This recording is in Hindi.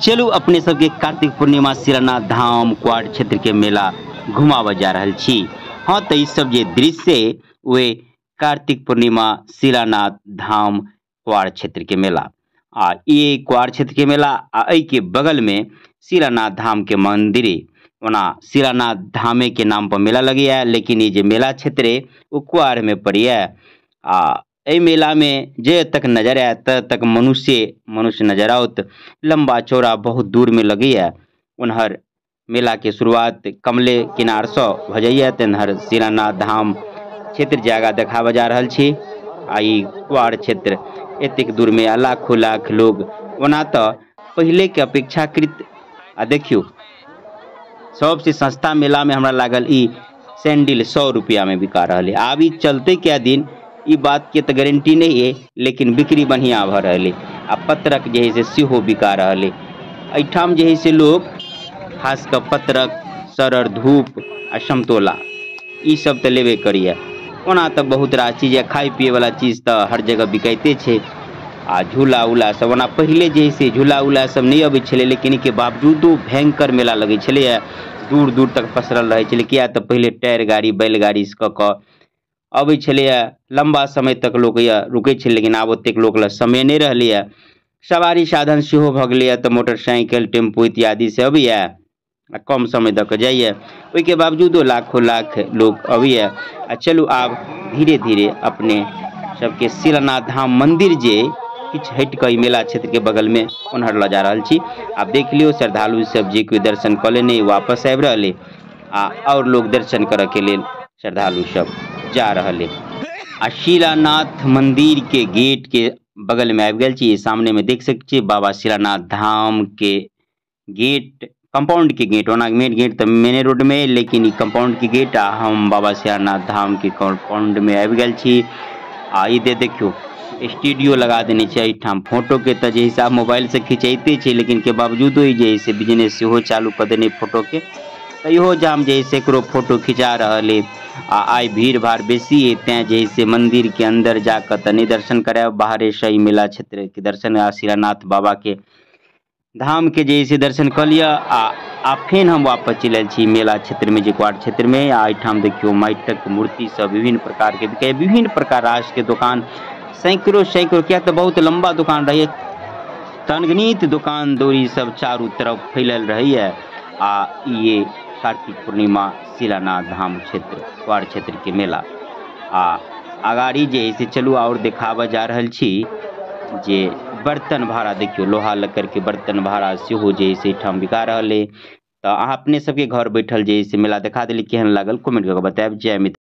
चलू अपने सबके कार्तिक पूर्णिमा शिलानाथ धाम क्वाड क्षेत्र के मेला घुमाव जा रहल छी। हाँ तो ई सब जे दृश्य वे कार्तिक पूर्णिमा शिलानाथ धाम क्वाड क्षेत्र के मेला आ ये क्वाड क्षेत्र के मेला आ एहि के बगल में शिलानाथ धाम के मंदिर ओना शिलानाथ धामे के नाम पर मेला लगी है, लेकिन ये जो मेला क्षेत्र है वो क्वाड में पड़ी है। ए मेला में जे तक नजर आए तक मनुष्य नजर आओत लंबा चौड़ा बहुत दूर में लगी है। उनहर मेला के शुरुआत कमले किनार से भ जाइए तेनहर शिलानाथ धाम क्षेत्र जगह देखाव जा रहल छी। आई क्वाड क्षेत्र एतेक दूर में लाखों लाख लोग ओना तो पहले के अपेक्षाकृत देखियो सबसे सस्ता मेला में हमरा लागल ई सैंडल 100 रुपया में बिका रहा है। आब ई चलते क्या दिन ई बात के तो गारंटी नहीं है, लेकिन बिक्री बढ़िया भ रहा है। आ पत्रक जे है से सेहो बिका रहा है। एठाम जे है से लोग खास कर पत्रक सरर धूप आ समतोला ई सब तो लेबे करिए। ओना तो बहुत रास चीज खाए पिए वाला चीज तो हर जगह बिकाइते छे। आ झूला उला सब ओना पहले जे है से झूला उला सब नहीं अबै छले, लेकिन के बावजूदो भयंकर मेला लगे छले, दूर दूर तक पसरल रहे छले। किया तो पहले टायर गाड़ी बैलगाड़ी से क अबै छले, लंबा समय तक लोग रुकै छे, लेकिन आब ओतेक लोग ला समय नहीं रहले। सवारी साधन सेहो भ गेलै तो मोटरसाइकिल टेम्पू इत्यादि से अबैया कम समय तक जाइए। ओहि के बावजूदो लाखों लाख लोग अबैया। चलू आब धीरे धीरे अपने सबके शिलानाथ धाम मंदिर जे किछ हट के मेला क्षेत्र के बगल में उन्हर ल जा रहल छी। आप देख लियो श्रद्धालु सब जे कोई दर्शन क लेने वापस आबि रहले और लोग दर्शन करे के लेल श्रद्धालु सब जा रहले। शिलानाथ मंदिर के गेट के बगल में आबि गेल छी। सामने में देख सकते छी बाबा शिलानाथ धाम के गेट, कंपाउंड के गेट। ओना मेन गेट तो मेन रोड में, लेकिन कंपाउंड के गेट हम बाबा शिलानाथ धाम के कंपाउंड में आबि गेल छी। ई देखियो स्टूडियो लगा देने छे एठाम फोटो के तो जे हिसाब मोबाइल से खिंचैते छे, लेकिन के बावजूदो जे से बिजनेस सेहो चालू कर देने फोटो के तो इहो जाम जे से फोटो खिंचा रहले। आई भीड़ भाड़ बेसी है तें जे से मंदिर के अंदर जाकर तो नहीं दर्शन करे, बाहरे से ही मेला क्षेत्र के दर्शन शिलानाथ बाबा के धाम के जे से दर्शन कर लिया। आ फिर हम वापस चलल छी मेला क्षेत्र में, जे क्वाड क्षेत्र में। एठाम देखियो माटिक मूर्ति सब विभिन्न प्रकार के बिके, विभिन्न प्रकार रास के दुकान सैकड़ों क्या तो बहुत लंबा दुकान रही, तनगनीत दुकान दौरी सब चारों तरफ फैलल रही है। ये कार्तिक पूर्णिमा शिलानाथ धाम क्षेत्र क्वाड क्षेत्र के मेला अगाड़ी जे से चलू और देखावा जा रहल छी जे बर्तन भाड़ा देखियो लोहा लक्कड़ के बर्तन भाड़ा सेहो जे से ठाम बिका रहले। तो अहाँ अपने सबके घर बैठल जे से मेला देखा देली। केहन लागल कमेंट करके बताएब। जय मित्र।